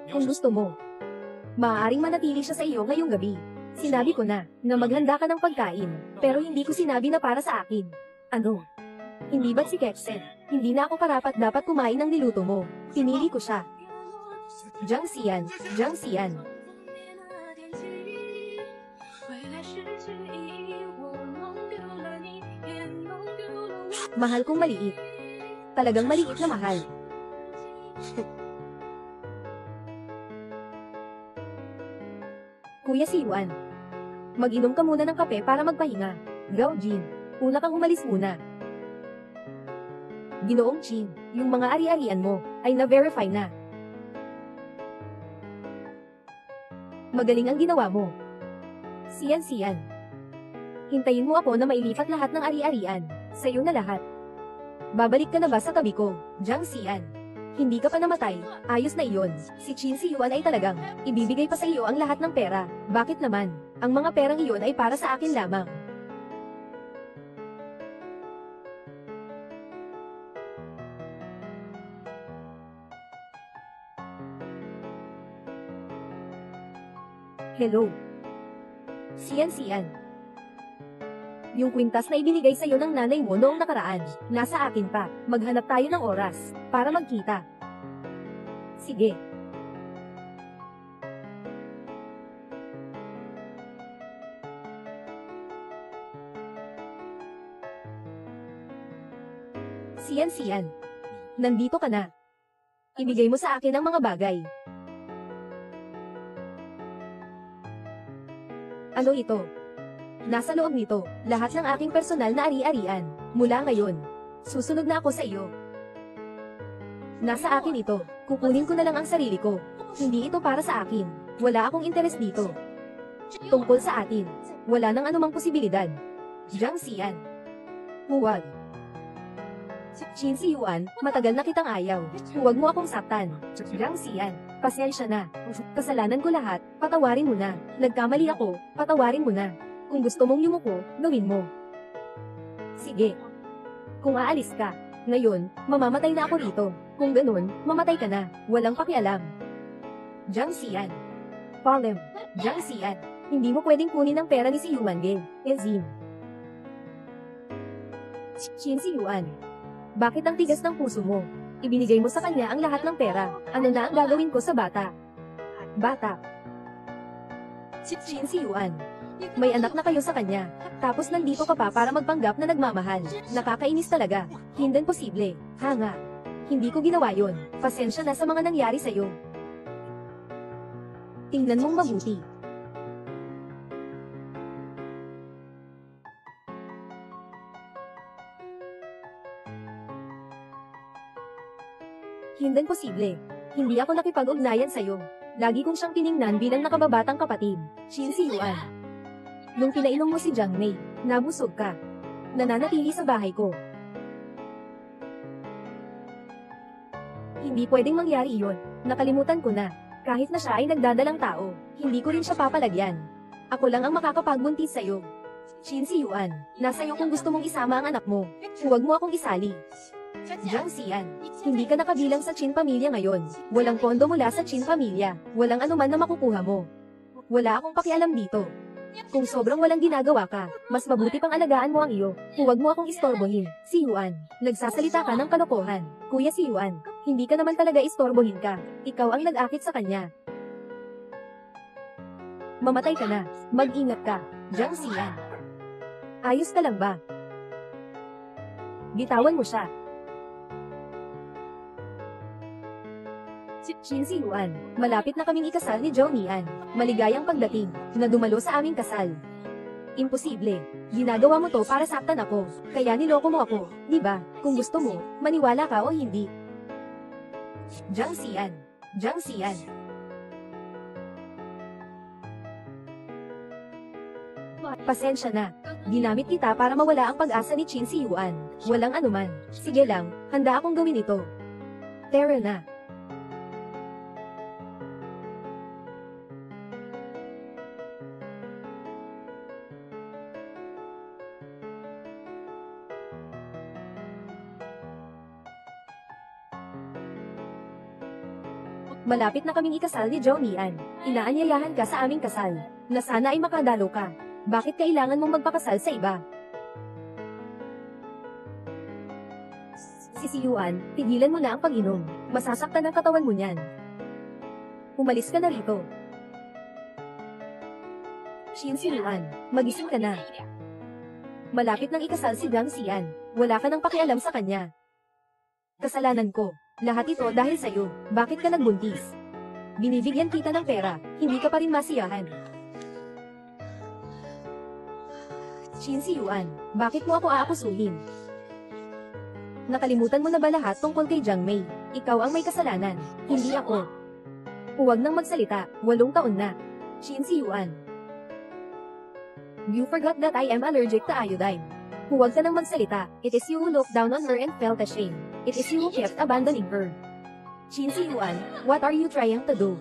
S1: Kung gusto mo, maaaring manatili siya sa iyo ngayong gabi. Sinabi ko na maghanda ka ng pagkain, pero hindi ko sinabi na para sa akin. Ano? Hindi ba't si Keksen? Hindi na ako karapat dapat kumain ng niluto mo. Pinili ko siya. Jiang Xian, Jiang Xian. Mahal kong maliit. Talagang maliit na mahal. Kuya Siwan, mag-inom ka muna ng kape para magpahinga. Gao Jin, una kang umalis muna. Ginoong Chin, yung mga ari-arian mo ay na-verify na. Magaling ang ginawa mo. Siyan. Hintayin mo ako na mailipat lahat ng ari-arian. Sa'yo na lahat. Babalik ka na ba sa tabi ko, Jiang Xian? Hindi ka pa namatay, ayos na iyon. Si Qin Siyuan ay talagang ibibigay pa sa iyo ang lahat ng pera. Bakit naman? Ang mga perang iyon ay para sa akin lamang. Hello. Siyan. Yung kwintas na ibinigay sa'yo ng nanay mo noong nakaraan, nasa akin pa. Maghanap tayo ng oras, para magkita. Sige. Siyan. Nandito ka na. Ibigay mo sa akin ang mga bagay. Ano ito? Nasa loob nito, lahat ng aking personal na ari-arian. Mula ngayon, susunod na ako sa iyo. Nasa akin ito, kukunin ko na lang ang sarili ko. Hindi ito para sa akin. Wala akong interes dito. Tungkol sa atin, wala nang anumang posibilidad. Jiang Xian. Huwag. Qin Siyuan, matagal na kitang ayaw. Huwag mo akong saktan. Jiang Xian, pasensya na. Kasalanan ko lahat, patawarin mo na. Nagkamali ako, patawarin mo na. Kung gusto mong yumuko, gawin mo. Sige. Kung aalis ka, ngayon, mamamatay na ako rito. Kung ganun, mamatay ka na. Walang pakialam. Jiang Xian. Palem. Jiang Xian. Hindi mo pwedeng kunin ang pera ni si Yuan Gen. Ezin. Qin Siyuan. Bakit ang tigas ng puso mo? Ibinigay mo sa kanya ang lahat ng pera. Ano na ang gagawin ko sa bata? Bata. Qin Siyuan. May anak na kayo sa kanya, tapos nandito ka pa para magpanggap na nagmamahal. Nakakainis talaga. Hindi posible. Hanga. Hindi ko ginawa yon. Pasensya na sa mga nangyari sa'yo. Tingnan mong mabuti. Hindi posible. Hindi ako nakipag-ugnayan sa'yo. Lagi kong siyang tiningnan bilang nakababatang kapatid. Qin Siyuan. Nung pinainom mo si Jiang Mei, nabusog ka. Nananatili sa bahay ko. Hindi pwedeng mangyari iyon. Nakalimutan ko na. Kahit na siya ay nagdadalang tao, hindi ko rin siya papalagyan. Ako lang ang makakapagbuntis sa'yo. Qin Siyuan, nasa iyo kung gusto mong isama ang anak mo. Huwag mo akong isali. Jiang Xian, hindi ka nakabilang sa Qin pamilya ngayon. Walang pondo mula sa Qin pamilya. Walang anuman na makukuha mo. Wala akong pakialam dito. Kung sobrang walang ginagawa ka, mas mabuti pang alagaan mo ang iyo. Huwag mo akong istorbohin. Si Yuan, nagsasalita ka ng kalokohan. Kuya si Yuan, hindi ka naman talaga istorbohin ka. Ikaw ang nag-akit sa kanya. Mamatay ka na. Mag-ingat ka. Jiang Xian. Ayos ka lang ba? Bitawan mo siya. Qin Siyuan, malapit na kaming ikasal ni Zhou Nian. Maligayang pagdating, na dumalo sa aming kasal. Imposible. Ginagawa mo to para saktan ako. Kaya niloko mo ako, di ba? Kung gusto mo, maniwala ka o hindi. Jiang Xian. Jiang Xian. Pasensya na. Ginamit kita para mawala ang pag-asa ni Qin Siyuan. Walang anuman. Sige lang, handa akong gawin ito. Tara na. Malapit na kaming ikasal ni Zhao Mian. Inaanyayahan ka sa aming kasal, na sana ay makadalo ka. Bakit kailangan mong magpakasal sa iba? Si Yuan, tigilan mo na ang pag-inom. Masasaktan ang katawan mo niyan. Umalis ka na rito. Si Yuan, magising ka na. Malapit nang ikasal si Zhang Xian. Wala ka nang pakialam sa kanya. Kasalanan ko. Lahat ito dahil sa'yo. Bakit ka nagbuntis? Binibigyan kita ng pera, hindi ka pa rin masiyahan. Si Yuan, bakit mo ako aakusuhin? Nakalimutan mo na ba lahat tungkol kay Jiang Mei? Ikaw ang may kasalanan, hindi ako. Huwag nang magsalita, 8 taon na. Si Yuan. You forgot that I am allergic to iodine. Huwag ka nang magsalita. It is you who looked down on her and felt ashamed. It is you who kept abandoning her. Si Yuan, what are you trying to do?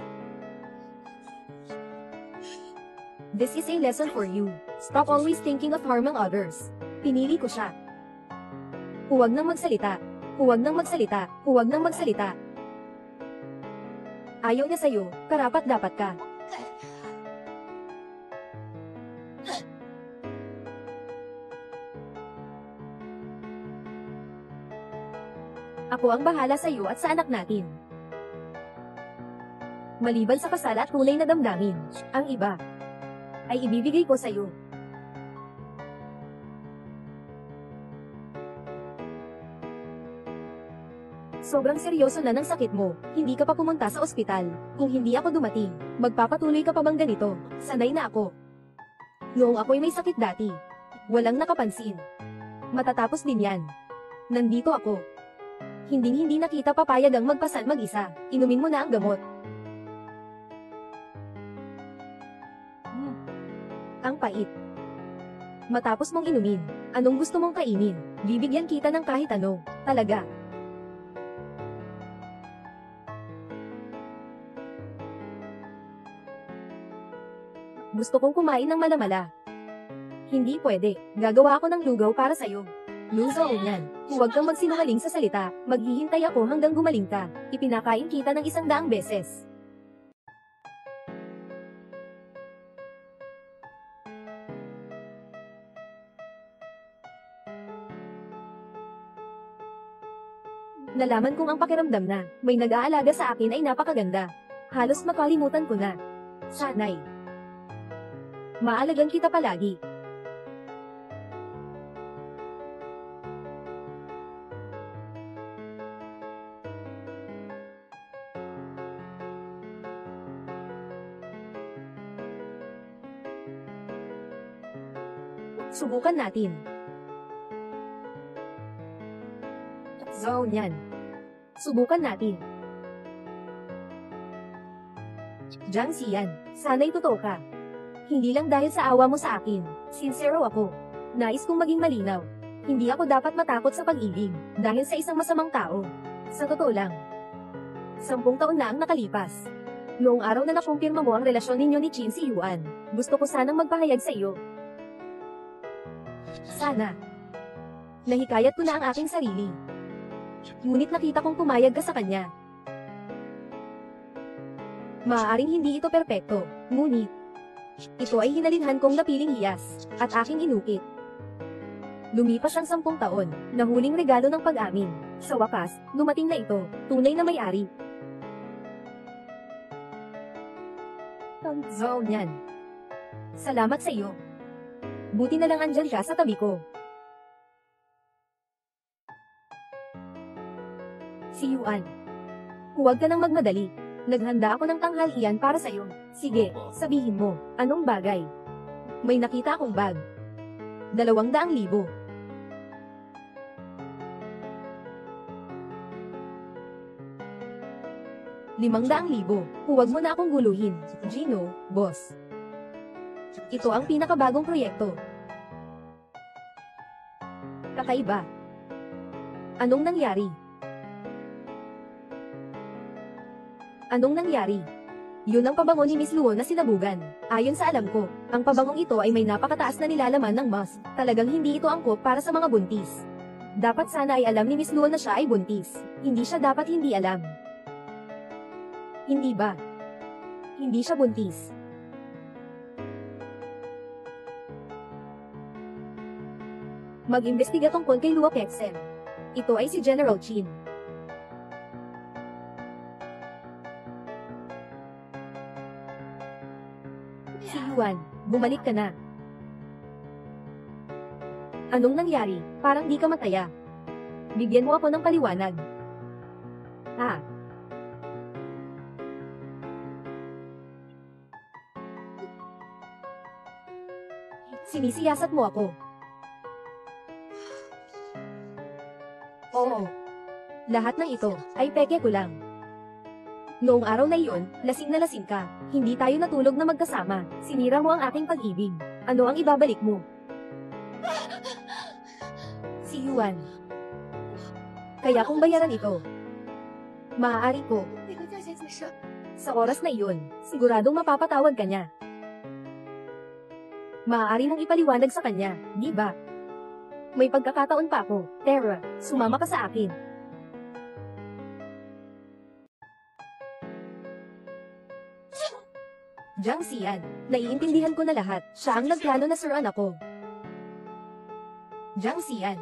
S1: This is a lesson for you. Stop always thinking of harming others. Pinili ko siya. Huwag nang magsalita. Huwag nang magsalita. Huwag nang magsalita. Ayaw niya sa'yo, karapat dapat ka. Ako ang bahala sa iyo at sa anak natin. Maliban sa kasal at tunay na damdamin, ang iba ay ibibigay ko sa iyo. Sobrang seryoso na ng sakit mo, hindi ka pa pumunta sa ospital. Kung hindi ako dumating, magpapatuloy ka pa bang ganito? Sanay na ako. Noong ako'y may sakit dati, walang nakapansin. Matatapos din yan. Nandito ako. Hindi na kita papayag ang magpasal mag-isa. Inumin mo na ang gamot. Ang pait. Matapos mong inumin, anong gusto mong kainin? Bibigyan kita ng kahit ano. Talaga. Gusto kong kumain ng malamala. Hindi pwede. Gagawa ako ng lugaw para sa'yo. Lugaw yan. Huwag kang magsinungaling sa salita. Maghihintay ako hanggang gumaling ka. Ipinakain kita ng 100 beses. Nalaman kong ang pakiramdam na may nag-aalaga sa akin ay napakaganda. Halos makalimutan ko na. Sana'y maalagan kita palagi. Subukan natin. Zone yan. Subukan natin. Jiang Xian, sana'y totoo ka. Hindi lang dahil sa awa mo sa akin. Sincero ako. Nais kong maging malinaw. Hindi ako dapat matakot sa pag-ibig, dahil sa isang masamang tao. Sa totoo lang. 10 taon na ang nakalipas. Noong araw na nakumpirma mo ang relasyon ninyo ni Qin Si Yuan, gusto ko sanang magpahayag sa iyo. Sana. Nahikayat ko na ang aking sarili. Ngunit nakita kong pumayag ka sa kanya. Maaaring hindi ito perpekto, ngunit ito ay hinalinhan kong napiling hiyas, at aking inukit. Lumipas ang 10 taon, na huling regalo ng pag-amin. Sa wakas, dumating na ito, tunay na may-ari. Zone yan. Salamat sa iyo. Buti na lang andyan ka sa tabi ko. Si Yuan. Huwag ka nang magmadali. Naghanda ako ng tanghalian para sa'yo. Sige, sabihin mo, anong bagay? May nakita akong bag. 200,000. 500,000. Huwag mo na akong guluhin, Gino, boss. Ito ang pinakabagong proyekto. Kakaiba. Anong nangyari? Anong nangyari? Yun ang pabango ni Miss Luo na sinabugan. Ayon sa alam ko, ang pabangong ito ay may napakataas na nilalaman ng musk. Talagang hindi ito angkop para sa mga buntis. Dapat sana ay alam ni Miss Luo na siya ay buntis. Hindi siya dapat hindi alam. Hindi ba? Hindi siya buntis. Mag-imbestiga tungkol kay Luo Kexen. Ito ay si General Chin. Si Yuan, bumalik ka na. Anong nangyari? Parang di ka mataya. Bigyan mo ako ng paliwanag. Ah. Sinisiyasat mo ako. Oo. Lahat ng ito ay peke ko lang. Noong araw na iyon, lasing na lasing ka. Hindi tayo natulog na magkasama. Sinira mo ang aking pag-ibig. Ano ang ibabalik mo? Si Yuan. Kaya kung bayaran ito, maaari ko. Sa oras na iyon, siguradong mapapatawad ka niya. Maaari mong ipaliwanag sa kanya, di ba? May pagkakataon pa ako. Terra, sumama ka sa akin. Jiang Xian, naiintindihan ko na lahat. Siya ang nagplano na suruan ako. Jiang Xian,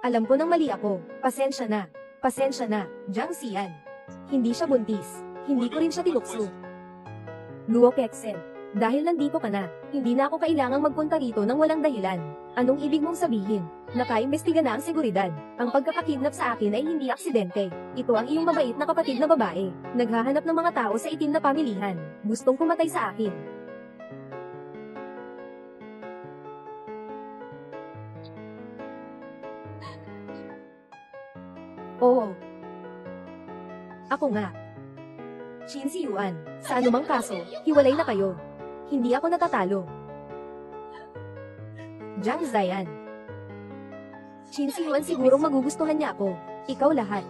S1: alam ko nang mali ako. Pasensya na. Pasensya na, Jiang Xian. Hindi siya buntis. Hindi ko rin siya tinukso. Luo Kexen, dahil nandito ka na, hindi na ako kailangang magpunta rito nang walang dahilan. Anong ibig mong sabihin? Nakaimbestiga na ang seguridad. Ang pagkakakidnap sa akin ay hindi aksidente. Ito ang iyong mabait na kapatid na babae. Naghahanap ng mga tao sa itim na pamilihan. Gustong pumatay sa akin. Oo. Ako nga. Chin si Yuan, sa anumang kaso, hiwalay na kayo. Hindi ako natatalo. Jiang Ziyan. Chin si Yuan sigurong magugustuhan niya ako. Ikaw lahat.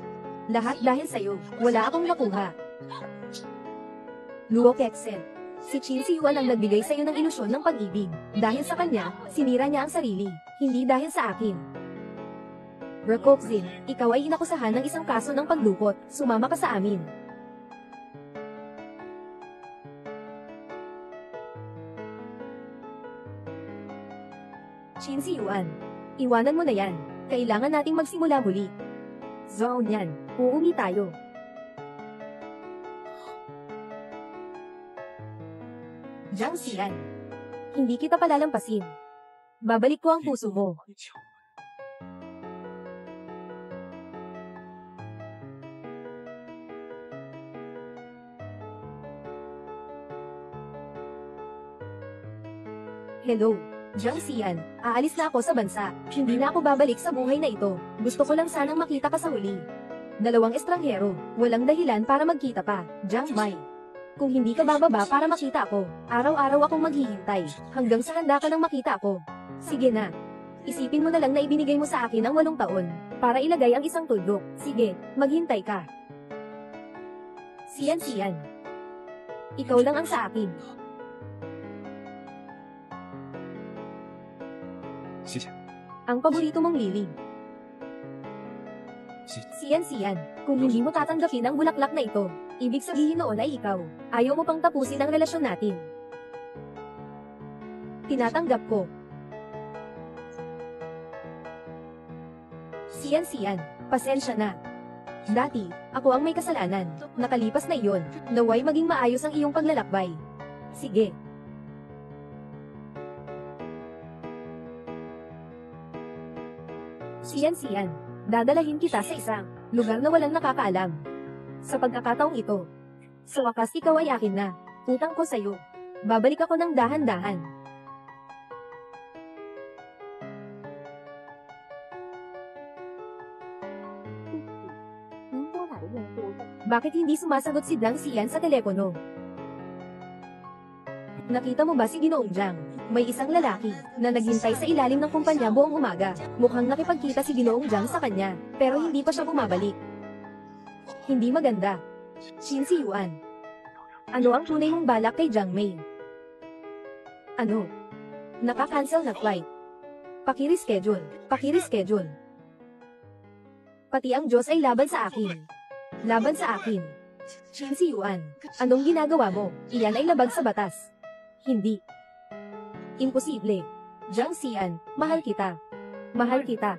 S1: Lahat dahil sa'yo. Wala akong nakuha. Luo Kexen. Si Chin si Yuan ang nagbigay sa'yo ng ilusyon ng pag-ibig. Dahil sa kanya, sinira niya ang sarili. Hindi dahil sa akin. Rakokzin, ikaw ay inakusahan ng isang kaso ng paglukot. Sumama ka sa amin. Chin si Yuan. Iwanan mo na yan. Kailangan nating magsimula muli. Zone yan. Uuwi tayo. Jiang Xian. Hindi kita palalampasin. Babalik ko ang puso mo. Hello. Jiang Xian, aalis na ako sa bansa. Hindi na ako babalik sa buhay na ito. Gusto ko lang sanang makita ka sa huli. Dalawang estranghero, walang dahilan para magkita pa. Jiang Mai. Kung hindi ka bababa para makita ako, araw-araw akong maghihintay, hanggang sa handa ka nang makita ako. Sige na. Isipin mo na lang na ibinigay mo sa akin ang 8 taon, para ilagay ang isang tuldok. Sige, maghintay ka. Xian Xian. Ikaw lang ang sa akin. Ang paborito mong lili. Xian Xian, kung hindi mo tatanggapin ang bulaklak na ito, ibig sabihin noon ay ikaw. Ayaw mo pang tapusin ang relasyon natin. Tinatanggap ko. Xian Xian, pasensya na. Dati, ako ang may kasalanan. Nakalipas na iyon, naway maging maayos ang iyong paglalakbay. Sige. Xian Xian, dadalahin kita sa isang lugar na walang nakakaalam. Sa pagkakataong ito, sa wakas ikaw ay akin na. Utang ko sa'yo. Babalik ako ng dahan-dahan. Bakit hindi sumasagot si Jiang Xian sa telepono? Nakita mo ba si Ginoong Jiang? May isang lalaki na naghintay sa ilalim ng kumpanya buong umaga. Mukhang nakipagkita si Ginoong Jiang sa kanya, pero hindi pa siya bumabalik. Hindi maganda. Chin si Yuan. Ano ang tunay mong balak kay Jiang Mei? Ano? Naka-cancel na flight. Pakireschedule. Pakireschedule. Pati ang Diyos ay laban sa akin. Laban sa akin. Shin Si Yuan, anong ginagawa mo? Iyan ay labag sa batas. Hindi. Imposible. Jiang Xian, mahal kita. Mahal kita.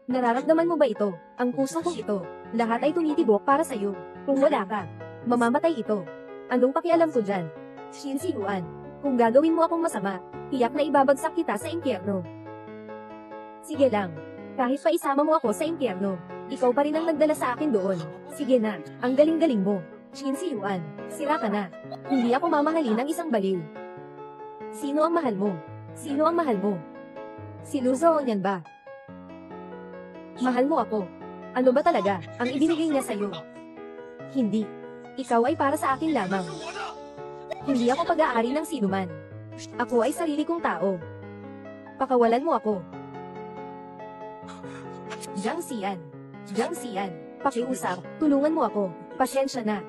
S1: Nararamdaman mo ba ito? Ang puso kong ito. Lahat ay tumitibok para sa'yo. Kung wala ka, mamamatay ito. Anong pakialam ko dyan? Shin Si Yuan, kung gagawin mo akong masama, tiyak na ibabagsak kita sa impyerno. Sige lang. Kahit pa isama mo ako sa impyerno, ikaw pa rin ang nagdala sa akin doon. Sige na, ang galing-galing mo. Shin Si Yuan, sira ka na. Hindi ako mamahalin ng isang baliw. Sino ang mahal mo? Sino ang mahal mo? Si Lu Zhao yan ba? Mahal mo ako. Ano ba talaga ang ibinigay niya sa'yo? Hindi. Ikaw ay para sa akin lamang. Hindi ako pag-aari ng sinuman. Ako ay sarili kong tao. Pakawalan mo ako. Jiang Xian. Jiang Xian, pakiusap, tulungan mo ako. Pasyensya na.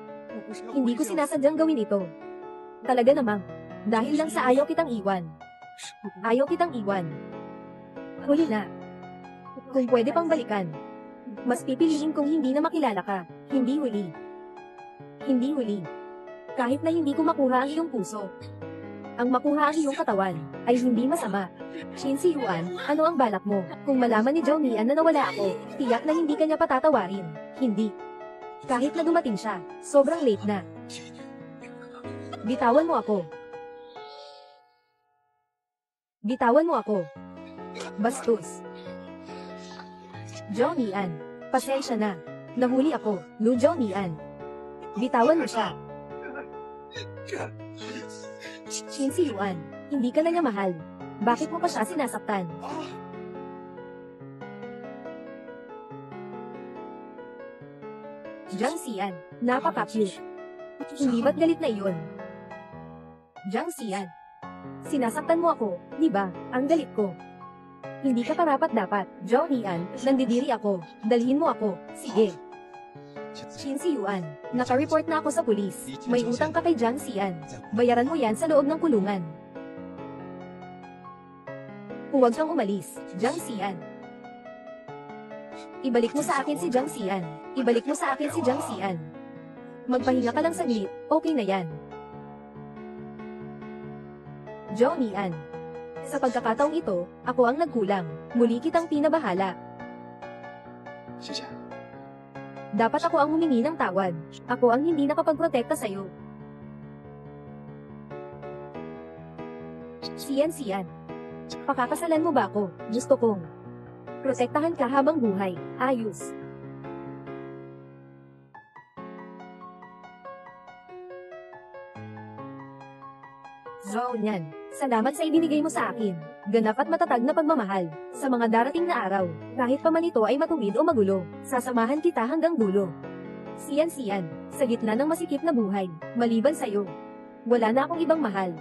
S1: Hindi ko sinasadyang gawin ito. Talaga namang. Dahil lang sa ayaw kitang iwan. Ayaw kitang iwan. Huli na. Kung pwede pang balikan. Mas pipiliin kong hindi na makilala ka. Hindi huli. Hindi huli. Kahit na hindi ko makuha ang iyong puso. Ang makuha ang iyong katawan, ay hindi masama. Shin Si Yuan, ano ang balak mo? Kung malaman ni Zhao Nian na nawala ako, tiyak na hindi kanya patatawarin. Hindi. Kahit na dumating siya, sobrang late na. Bitawan mo ako. Bitawan mo ako. Bastos. Zhao Nian, pasensya na. Nahuli ako, Lu Zhao Nian. Bitawan mo siya. Shin Si Yuan, hindi ka na niya mahal. Bakit mo pa siya sinasaktan? Jiang Xian, napaka-cute. Hindi ba't galit na iyon? Jiang Xian, sinasaktan mo ako, di ba? Ang galit ko. Hindi ka karapat-dapat, Zhao Nian, nandidiri ako. Dalhin mo ako, sige. Shin Si Yuan, naka-report na ako sa pulis. May utang ka kay Jiang Xian. Bayaran mo yan sa loob ng kulungan. Huwag kang umalis, Jiang Xian. Ibalik mo sa akin si Jiang Xian. Ibalik mo sa akin si Jiang Xian. Magpahinga ka lang saglit, okay na yan. Zhao Nian. Sa pagkakataong ito, ako ang nagkulang. Muli kitang pinabahala. Dapat ako ang humingi ng tawad. Ako ang hindi nakapagprotekta sa'yo. Xian. Pakakasalan mo ba ako? Gusto kong protektahan ka habang buhay. Ayos. Zhao Nian, salamat sa ibinigay mo sa akin. Ganap at matatag na pagmamahal. Sa mga darating na araw, kahit pa man ito ay matuwid o magulo, sasamahan kita hanggang dulo. Xian, sa gitna ng masikip na buhay, maliban sa'yo, wala na akong ibang mahal.